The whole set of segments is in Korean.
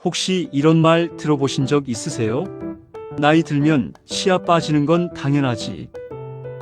혹시 이런 말 들어보신 적 있으세요? 나이 들면 치아 빠지는 건 당연하지.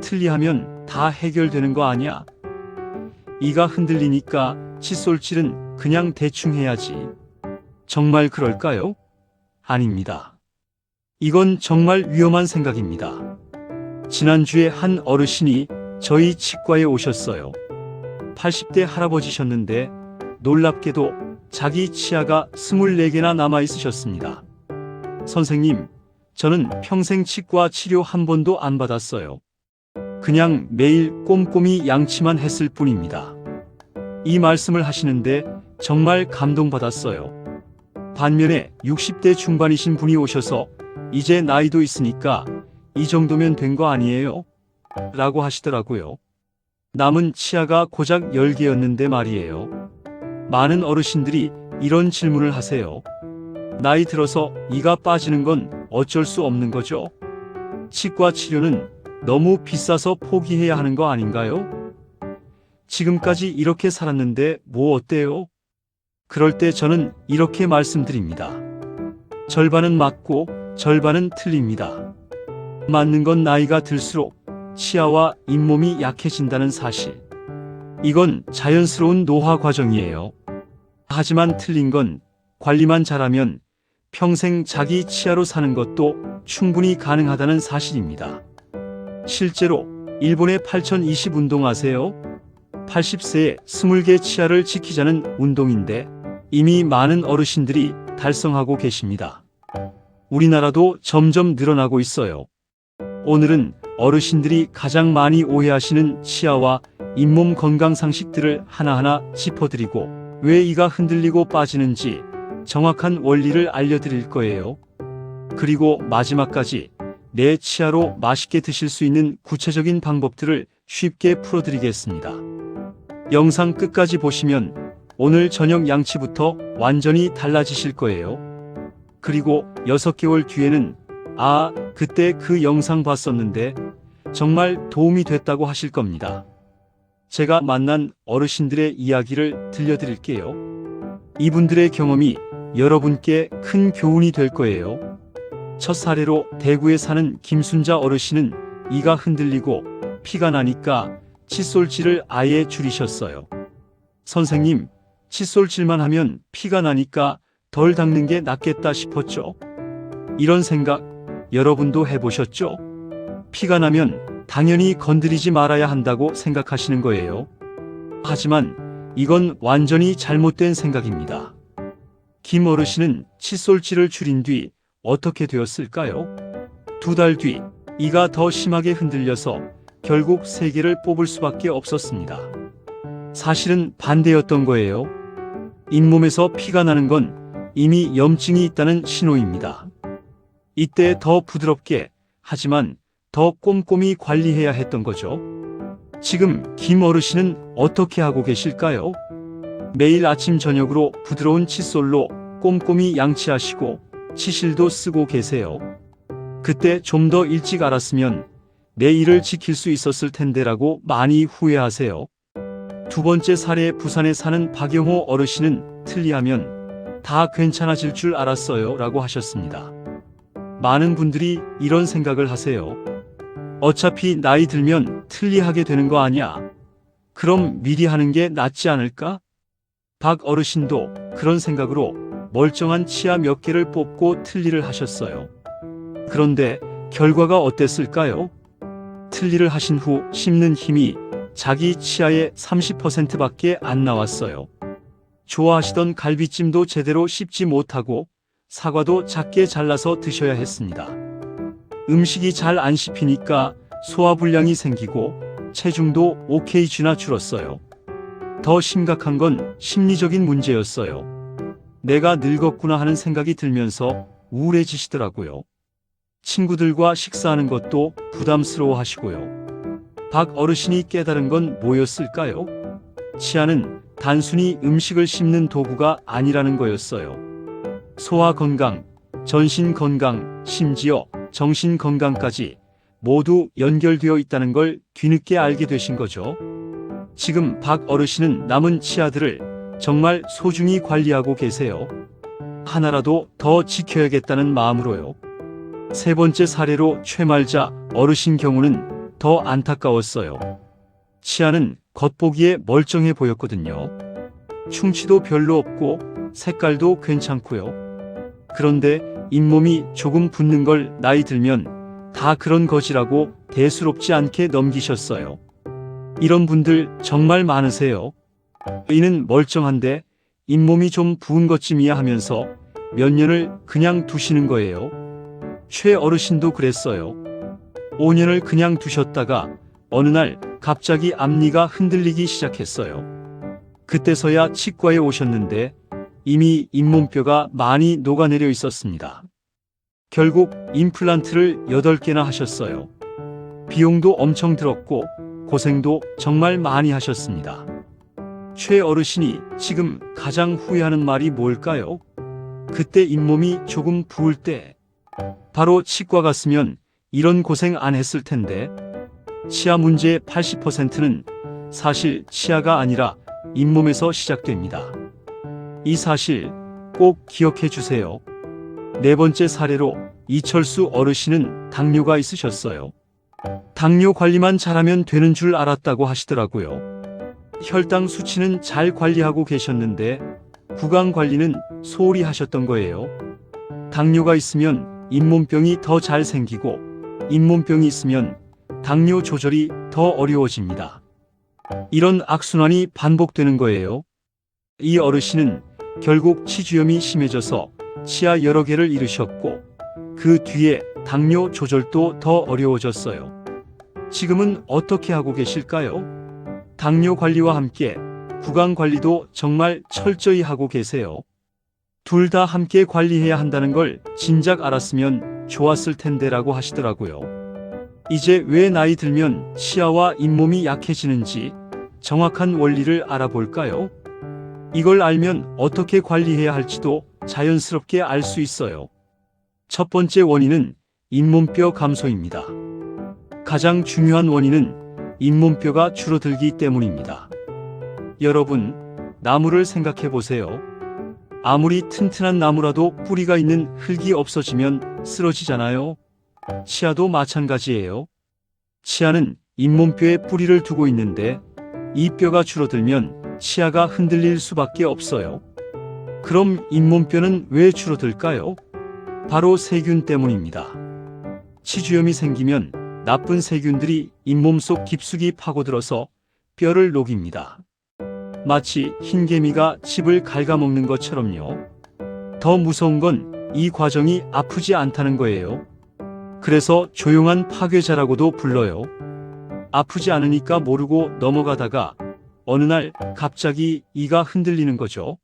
틀니하면 다 해결되는 거 아니야? 이가 흔들리니까 칫솔질은 그냥 대충 해야지. 정말 그럴까요? 아닙니다. 이건 정말 위험한 생각입니다. 지난주에 한 어르신이 저희 치과에 오셨어요. 80대 할아버지셨는데 놀랍게도 자기 치아가 24개나 남아 있으셨습니다. 선생님, 저는 평생 치과 치료 한 번도 안 받았어요. 그냥 매일 꼼꼼히 양치만 했을 뿐입니다. 이 말씀을 하시는데 정말 감동받았어요. 반면에 60대 중반이신 분이 오셔서 이제 나이도 있으니까 이 정도면 된 거 아니에요? 라고 하시더라고요. 남은 치아가 고작 10개였는데 말이에요. 많은 어르신들이 이런 질문을 하세요. 나이 들어서 이가 빠지는 건 어쩔 수 없는 거죠? 치과 치료는 너무 비싸서 포기해야 하는 거 아닌가요? 지금까지 이렇게 살았는데 뭐 어때요? 그럴 때 저는 이렇게 말씀드립니다. 절반은 맞고 절반은 틀립니다. 맞는 건 나이가 들수록 치아와 잇몸이 약해진다는 사실. 이건 자연스러운 노화 과정이에요. 하지만 틀린 건 관리만 잘하면 평생 자기 치아로 사는 것도 충분히 가능하다는 사실입니다. 실제로 일본의 8020 운동 아세요? 80세에 20개 치아를 지키자는 운동인데 이미 많은 어르신들이 달성하고 계십니다. 우리나라도 점점 늘어나고 있어요. 오늘은 어르신들이 가장 많이 오해하시는 치아와 잇몸 건강 상식들을 하나하나 짚어드리고 왜 이가 흔들리고 빠지는지 정확한 원리를 알려드릴 거예요. 그리고 마지막까지 내 치아로 맛있게 드실 수 있는 구체적인 방법들을 쉽게 풀어드리겠습니다. 영상 끝까지 보시면 오늘 저녁 양치부터 완전히 달라지실 거예요. 그리고 6개월 뒤에는 그때 그 영상 봤었는데 정말 도움이 됐다고 하실 겁니다. 제가 만난 어르신들의 이야기를 들려드릴게요. 이분들의 경험이 여러분께 큰 교훈이 될 거예요. 첫 사례로 대구에 사는 김순자 어르신은 이가 흔들리고 피가 나니까 칫솔질을 아예 줄이셨어요. 선생님, 칫솔질만 하면 피가 나니까 덜 닦는 게 낫겠다 싶었죠. 이런 생각 여러분도 해보셨죠? 피가 나면 당연히 건드리지 말아야 한다고 생각하시는 거예요. 하지만 이건 완전히 잘못된 생각입니다. 김 어르신은 칫솔질을 줄인 뒤 어떻게 되었을까요? 2달 뒤 이가 더 심하게 흔들려서 결국 3개를 뽑을 수밖에 없었습니다. 사실은 반대였던 거예요. 잇몸에서 피가 나는 건 이미 염증이 있다는 신호입니다. 이때 더 부드럽게, 하지만 더 꼼꼼히 관리해야 했던 거죠. 지금 김 어르신은 어떻게 하고 계실까요? 매일 아침 저녁으로 부드러운 칫솔로 꼼꼼히 양치하시고 치실도 쓰고 계세요. 그때 좀 더 일찍 알았으면 내 이를 지킬 수 있었을 텐데라고 많이 후회하세요. 2번째 사례 부산에 사는 박영호 어르신은 틀니하면 다 괜찮아질 줄 알았어요 라고 하셨습니다. 많은 분들이 이런 생각을 하세요. 어차피 나이 들면 틀니하게 되는 거 아니야. 그럼 미리 하는 게 낫지 않을까? 박 어르신도 그런 생각으로 멀쩡한 치아 몇 개를 뽑고 틀니를 하셨어요. 그런데 결과가 어땠을까요? 틀니를 하신 후 씹는 힘이 자기 치아의 30%밖에 안 나왔어요. 좋아하시던 갈비찜도 제대로 씹지 못하고 사과도 작게 잘라서 드셔야 했습니다. 음식이 잘 안 씹히니까 소화불량이 생기고 체중도 5kg나 줄었어요. 더 심각한 건 심리적인 문제였어요. 내가 늙었구나 하는 생각이 들면서 우울해지시더라고요. 친구들과 식사하는 것도 부담스러워 하시고요. 박 어르신이 깨달은 건 뭐였을까요? 치아는 단순히 음식을 씹는 도구가 아니라는 거였어요. 소화 건강, 전신 건강, 심지어 정신 건강까지 모두 연결되어 있다는 걸 뒤늦게 알게 되신 거죠. 지금 박 어르신은 남은 치아들을 정말 소중히 관리하고 계세요. 하나라도 더 지켜야겠다는 마음으로요. 세 번째 사례로 최말자 어르신 경우는 더 안타까웠어요. 치아는 겉보기에 멀쩡해 보였거든요. 충치도 별로 없고 색깔도 괜찮고요. 그런데 잇몸이 조금 붓는 걸 나이 들면 다 그런 거지라고 대수롭지 않게 넘기셨어요. 이런 분들 정말 많으세요. 이는 멀쩡한데 잇몸이 좀 부은 것쯤이야 하면서 몇 년을 그냥 두시는 거예요. 최 어르신도 그랬어요. 5년을 그냥 두셨다가 어느 날 갑자기 앞니가 흔들리기 시작했어요. 그때서야 치과에 오셨는데 이미 잇몸뼈가 많이 녹아내려 있었습니다. 결국 임플란트를 8개나 하셨어요. 비용도 엄청 들었고 고생도 정말 많이 하셨습니다. 최 어르신이 지금 가장 후회하는 말이 뭘까요? 그때 잇몸이 조금 부을 때 바로 치과 갔으면 이런 고생 안 했을 텐데. 치아 문제의 80%는 사실 치아가 아니라 잇몸에서 시작됩니다. 이 사실 꼭 기억해 주세요. 네 번째 사례로 이철수 어르신은 당뇨가 있으셨어요. 당뇨 관리만 잘하면 되는 줄 알았다고 하시더라고요. 혈당 수치는 잘 관리하고 계셨는데 구강 관리는 소홀히 하셨던 거예요. 당뇨가 있으면 잇몸병이 더 잘 생기고 잇몸병이 있으면 당뇨 조절이 더 어려워집니다. 이런 악순환이 반복되는 거예요. 이 어르신은 결국 치주염이 심해져서 치아 여러 개를 잃으셨고 그 뒤에 당뇨 조절도 더 어려워졌어요. 지금은 어떻게 하고 계실까요? 당뇨 관리와 함께 구강 관리도 정말 철저히 하고 계세요. 둘 다 함께 관리해야 한다는 걸 진작 알았으면 좋았을 텐데라고 하시더라고요. 이제 왜 나이 들면 치아와 잇몸이 약해지는지 정확한 원리를 알아볼까요? 이걸 알면 어떻게 관리해야 할지도 자연스럽게 알 수 있어요. 첫 번째 원인은 잇몸뼈 감소입니다. 가장 중요한 원인은 잇몸뼈가 줄어들기 때문입니다. 여러분, 나무를 생각해 보세요. 아무리 튼튼한 나무라도 뿌리가 있는 흙이 없어지면 쓰러지잖아요. 치아도 마찬가지예요. 치아는 잇몸뼈에 뿌리를 두고 있는데 이 뼈가 줄어들면 치아가 흔들릴 수밖에 없어요. 그럼 잇몸뼈는 왜 줄어들까요? 바로 세균 때문입니다. 치주염이 생기면 나쁜 세균들이 잇몸 속 깊숙이 파고들어서 뼈를 녹입니다. 마치 흰개미가 칩을 갉아먹는 것처럼요. 더 무서운 건 이 과정이 아프지 않다는 거예요. 그래서 조용한 파괴자라고도 불러요. 아프지 않으니까 모르고 넘어가다가 어느 날 갑자기 이가 흔들리는 거죠.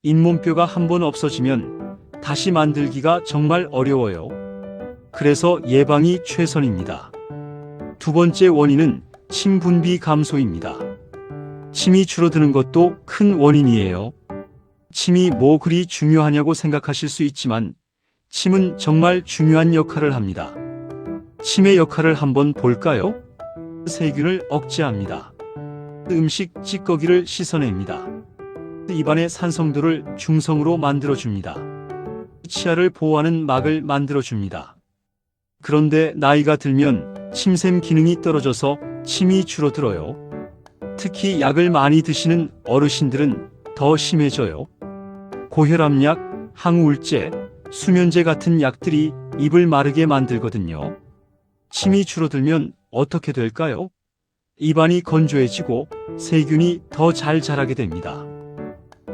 잇몸뼈가 한번 없어지면 다시 만들기가 정말 어려워요. 그래서 예방이 최선입니다. 두 번째 원인은 침 분비 감소입니다. 침이 줄어드는 것도 큰 원인이에요. 침이 뭐 그리 중요하냐고 생각하실 수 있지만 침은 정말 중요한 역할을 합니다. 침의 역할을 한번 볼까요? 세균을 억제합니다. 음식 찌꺼기를 씻어냅니다. 입안의 산성도를 중성으로 만들어줍니다. 치아를 보호하는 막을 만들어줍니다. 그런데 나이가 들면 침샘 기능이 떨어져서 침이 줄어들어요. 특히 약을 많이 드시는 어르신들은 더 심해져요. 고혈압약, 항우울제, 수면제 같은 약들이 입을 마르게 만들거든요. 침이 줄어들면 어떻게 될까요? 입안이 건조해지고 세균이 더 잘 자라게 됩니다.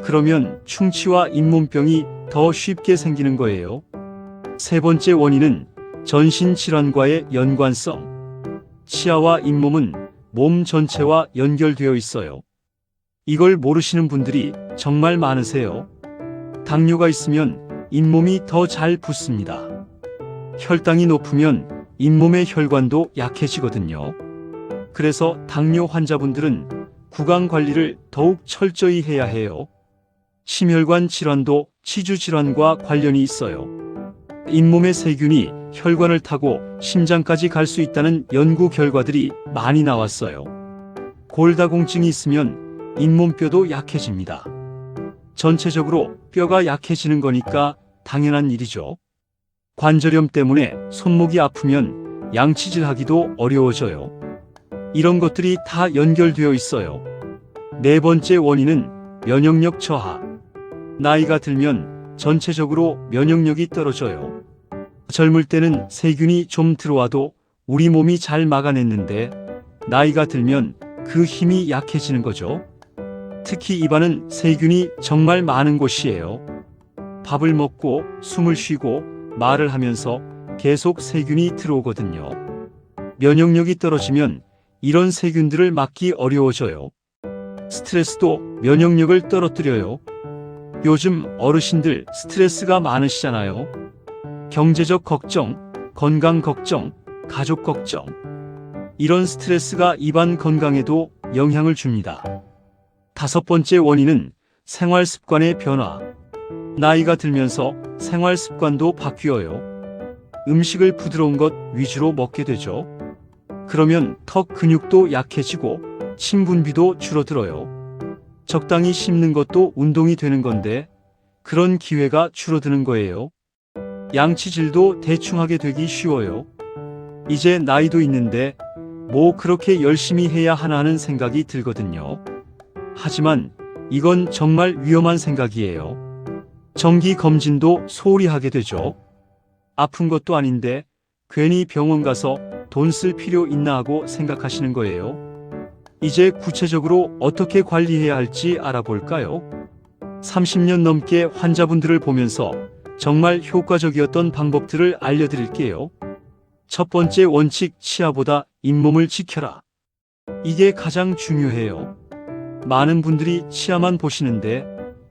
그러면 충치와 잇몸병이 더 쉽게 생기는 거예요. 세 번째 원인은 전신질환과의 연관성. 치아와 잇몸은 몸 전체와 연결되어 있어요. 이걸 모르시는 분들이 정말 많으세요. 당뇨가 있으면 잇몸이 더 잘 붓습니다. 혈당이 높으면 잇몸의 혈관도 약해지거든요. 그래서 당뇨 환자분들은 구강 관리를 더욱 철저히 해야 해요. 심혈관 질환도 치주 질환과 관련이 있어요. 잇몸의 세균이 혈관을 타고 심장까지 갈 수 있다는 연구 결과들이 많이 나왔어요. 골다공증이 있으면 잇몸뼈도 약해집니다. 전체적으로 뼈가 약해지는 거니까 당연한 일이죠. 관절염 때문에 손목이 아프면 양치질하기도 어려워져요. 이런 것들이 다 연결되어 있어요. 네 번째 원인은 면역력 저하. 나이가 들면 전체적으로 면역력이 떨어져요. 젊을 때는 세균이 좀 들어와도 우리 몸이 잘 막아냈는데 나이가 들면 그 힘이 약해지는 거죠. 특히 입안은 세균이 정말 많은 곳이에요. 밥을 먹고 숨을 쉬고 말을 하면서 계속 세균이 들어오거든요. 면역력이 떨어지면 이런 세균들을 막기 어려워져요. 스트레스도 면역력을 떨어뜨려요. 요즘 어르신들 스트레스가 많으시잖아요. 경제적 걱정, 건강 걱정, 가족 걱정. 이런 스트레스가 입안 건강에도 영향을 줍니다. 다섯 번째 원인은 생활 습관의 변화. 나이가 들면서 생활 습관도 바뀌어요. 음식을 부드러운 것 위주로 먹게 되죠. 그러면 턱 근육도 약해지고 침 분비도 줄어들어요. 적당히 씹는 것도 운동이 되는 건데 그런 기회가 줄어드는 거예요. 양치질도 대충 하게 되기 쉬워요. 이제 나이도 있는데 뭐 그렇게 열심히 해야 하나 하는 생각이 들거든요. 하지만 이건 정말 위험한 생각이에요. 정기 검진도 소홀히 하게 되죠. 아픈 것도 아닌데 괜히 병원 가서 돈 쓸 필요 있나 하고 생각하시는 거예요. 이제 구체적으로 어떻게 관리해야 할지 알아볼까요? 30년 넘게 환자분들을 보면서 정말 효과적이었던 방법들을 알려드릴게요. 첫 번째 원칙, 치아보다 잇몸을 지켜라. 이게 가장 중요해요. 많은 분들이 치아만 보시는데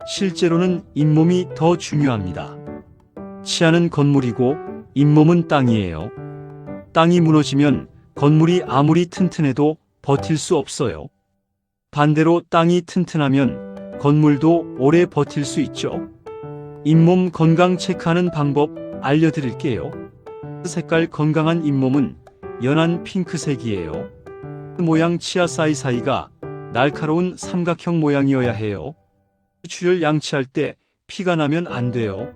실제로는 잇몸이 더 중요합니다. 치아는 건물이고 잇몸은 땅이에요. 땅이 무너지면 건물이 아무리 튼튼해도 버틸 수 없어요. 반대로 땅이 튼튼하면 건물도 오래 버틸 수 있죠. 잇몸 건강 체크하는 방법 알려드릴게요. 색깔 건강한 잇몸은 연한 핑크색이에요. 모양 치아 사이사이가 날카로운 삼각형 모양이어야 해요. 출혈 양치할 때 피가 나면 안 돼요.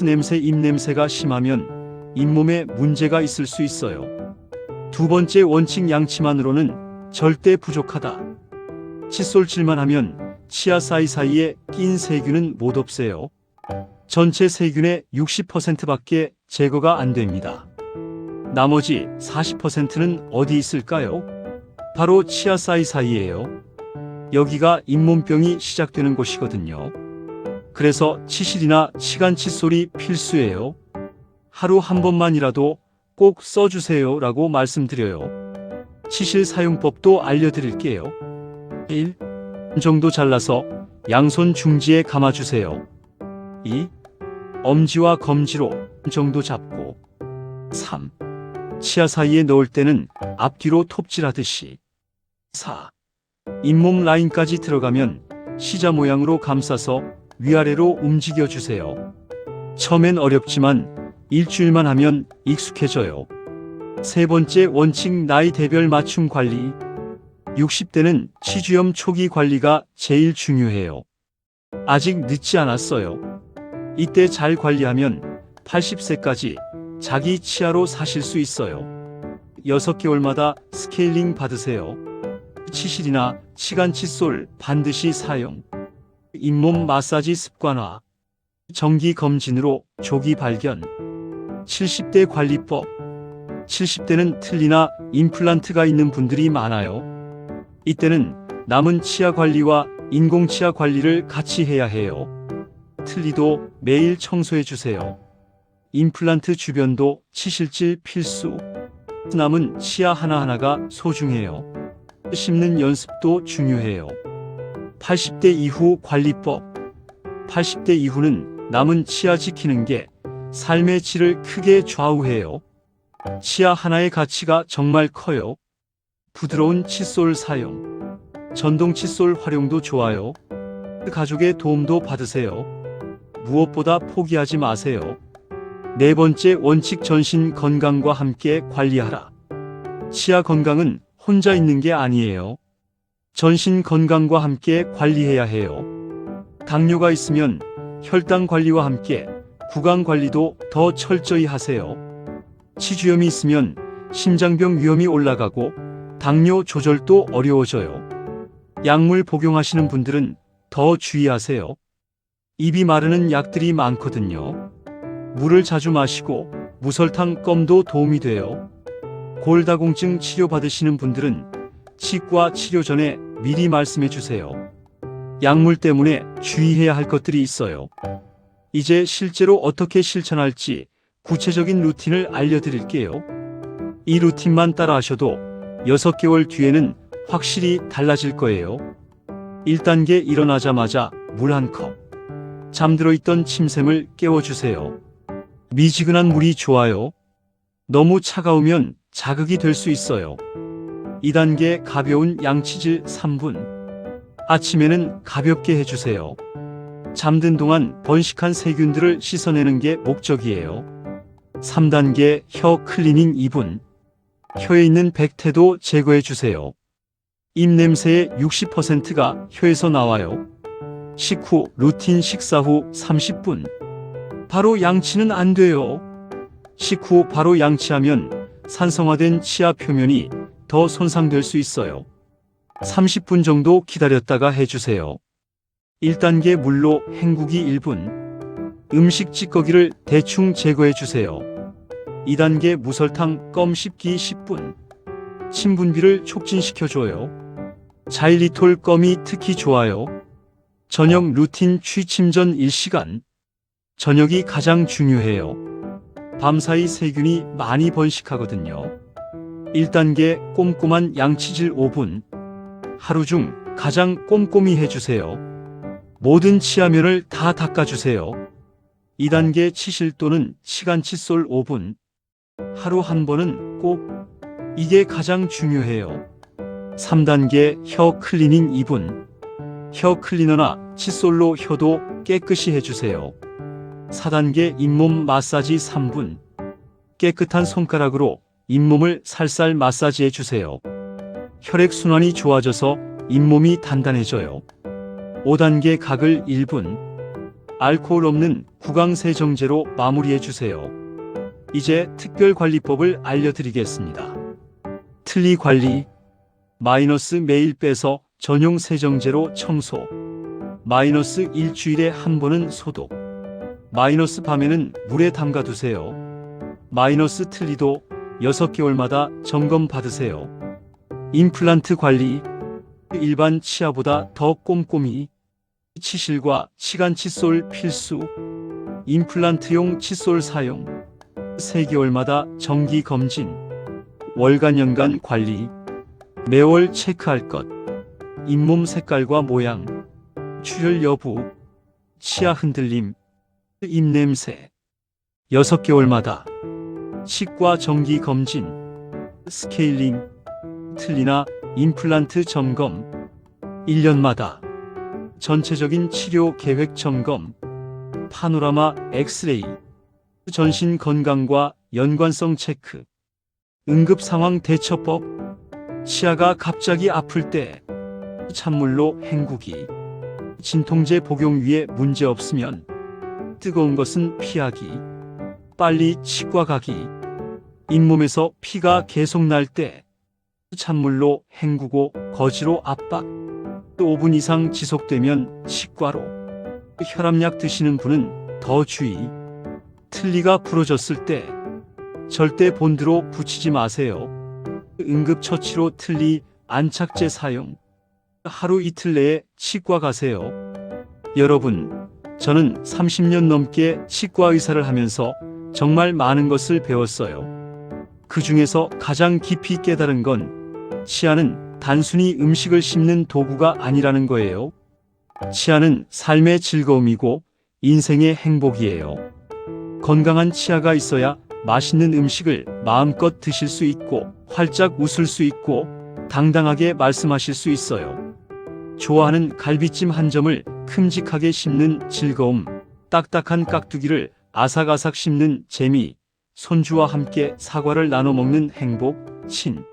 냄새, 입냄새가 심하면 잇몸에 문제가 있을 수 있어요. 두 번째 원칙, 양치만으로는 절대 부족하다. 칫솔질만 하면 치아 사이사이에 낀 세균은 못 없애요. 전체 세균의 60%밖에 제거가 안 됩니다. 나머지 40%는 어디 있을까요? 바로 치아 사이사이예요. 여기가 잇몸병이 시작되는 곳이거든요. 그래서 치실이나 치간 칫솔이 필수예요. 하루 한 번만이라도 꼭 써주세요 라고 말씀드려요. 치실 사용법도 알려드릴게요. 1. 정도 잘라서 양손 중지에 감아주세요. 2. 엄지와 검지로 정도 잡고. 3. 치아 사이에 넣을 때는 앞뒤로 톱질하듯이. 4. 잇몸 라인까지 들어가면 시자 모양으로 감싸서 위아래로 움직여주세요. 처음엔 어렵지만 일주일만 하면 익숙해져요. 세 번째 원칙, 나이 대별 맞춤 관리. 60대는 치주염 초기 관리가 제일 중요해요. 아직 늦지 않았어요. 이때 잘 관리하면 80세까지 자기 치아로 사실 수 있어요. 6개월마다 스케일링 받으세요. 치실이나 치간 칫솔 반드시 사용. 잇몸 마사지 습관화. 정기 검진으로 조기 발견. 70대 관리법. 70대는 틀니나 임플란트가 있는 분들이 많아요. 이때는 남은 치아 관리와 인공 치아 관리를 같이 해야 해요. 틀니도 매일 청소해 주세요. 임플란트 주변도 치실질 필수. 남은 치아 하나하나가 소중해요. 씹는 연습도 중요해요. 80대 이후 관리법. 80대 이후는 남은 치아 지키는 게 삶의 질을 크게 좌우해요. 치아 하나의 가치가 정말 커요. 부드러운 칫솔 사용. 전동 칫솔 활용도 좋아요. 가족의 도움도 받으세요. 무엇보다 포기하지 마세요. 네 번째 원칙, 전신 건강과 함께 관리하라. 치아 건강은 혼자 있는 게 아니에요. 전신 건강과 함께 관리해야 해요. 당뇨가 있으면 혈당 관리와 함께 구강 관리도 더 철저히 하세요. 치주염이 있으면 심장병 위험이 올라가고 당뇨 조절도 어려워져요. 약물 복용하시는 분들은 더 주의하세요. 입이 마르는 약들이 많거든요. 물을 자주 마시고 무설탕 껌도 도움이 돼요. 골다공증 치료받으시는 분들은 치과 치료 전에 미리 말씀해 주세요. 약물 때문에 주의해야 할 것들이 있어요. 이제 실제로 어떻게 실천할지 구체적인 루틴을 알려드릴게요. 이 루틴만 따라 하셔도 6개월 뒤에는 확실히 달라질 거예요. 1단계 일어나자마자 물 1컵. 잠들어 있던 침샘을 깨워주세요. 미지근한 물이 좋아요. 너무 차가우면 자극이 될 수 있어요. 2단계 가벼운 양치질 3분. 아침에는 가볍게 해주세요. 잠든 동안 번식한 세균들을 씻어내는 게 목적이에요. 3단계 혀 클리닝 2분. 혀에 있는 백태도 제거해주세요. 입냄새의 60%가 혀에서 나와요. 식후 루틴 식사 후 30분. 바로 양치는 안 돼요. 식후 바로 양치하면 산성화된 치아 표면이 더 손상될 수 있어요. 30분 정도 기다렸다가 해주세요. 1단계 물로 헹구기 1분. 음식 찌꺼기를 대충 제거해주세요. 2단계 무설탕 껌 씹기 10분. 침 분비를 촉진시켜줘요. 자일리톨 껌이 특히 좋아요. 저녁 루틴 취침 전 1시간. 저녁이 가장 중요해요. 밤사이 세균이 많이 번식하거든요. 1단계 꼼꼼한 양치질 5분. 하루 중 가장 꼼꼼히 해주세요. 모든 치아면을 다 닦아주세요. 2단계 치실 또는 시간 칫솔 5분. 하루 한 번은 꼭. 이게 가장 중요해요. 3단계 혀 클리닝 2분. 혀 클리너나 칫솔로 혀도 깨끗이 해주세요. 4단계 잇몸 마사지 3분. 깨끗한 손가락으로 잇몸을 살살 마사지해 주세요. 혈액순환이 좋아져서 잇몸이 단단해져요. 5단계 가글 1분. 알코올 없는 구강세정제로 마무리해 주세요. 이제 특별관리법을 알려드리겠습니다. 틀니 관리. 마이너스 매일 빼서 전용 세정제로 청소. 마이너스 일주일에 한 번은 소독. 마이너스 밤에는 물에 담가두세요. 마이너스 틀니도 6개월마다 점검 받으세요. 임플란트 관리. 일반 치아보다 더 꼼꼼히. 치실과 치간 칫솔 필수. 임플란트용 칫솔 사용. 3개월마다 정기 검진. 월간 연간 관리. 매월 체크할 것. 잇몸 색깔과 모양. 출혈 여부. 치아 흔들림. 입냄새. 6개월마다 치과 정기 검진. 스케일링. 틀니나 임플란트 점검. 1년마다 전체적인 치료 계획 점검. 파노라마 엑스레이. 전신 건강과 연관성 체크. 응급 상황 대처법. 치아가 갑자기 아플 때 찬물로 헹구기. 진통제 복용 위에 문제 없으면 뜨거운 것은 피하기. 빨리 치과 가기. 잇몸에서 피가 계속 날 때 찬물로 헹구고 거즈로 압박. 5분 이상 지속되면 치과로. 혈압약 드시는 분은 더 주의. 틀니가 부러졌을 때 절대 본드로 붙이지 마세요. 응급처치로 틀니 안착제 사용. 하루 이틀 내에 치과 가세요. 여러분, 저는 30년 넘게 치과 의사를 하면서 정말 많은 것을 배웠어요. 그 중에서 가장 깊이 깨달은 건 치아는 단순히 음식을 씹는 도구가 아니라는 거예요. 치아는 삶의 즐거움이고 인생의 행복이에요. 건강한 치아가 있어야 맛있는 음식을 마음껏 드실 수 있고 활짝 웃을 수 있고 당당하게 말씀하실 수 있어요. 좋아하는 갈비찜 한 점을 큼직하게 씹는 즐거움, 딱딱한 깍두기를 아삭아삭 씹는 재미, 손주와 함께 사과를 나눠 먹는 행복, 친.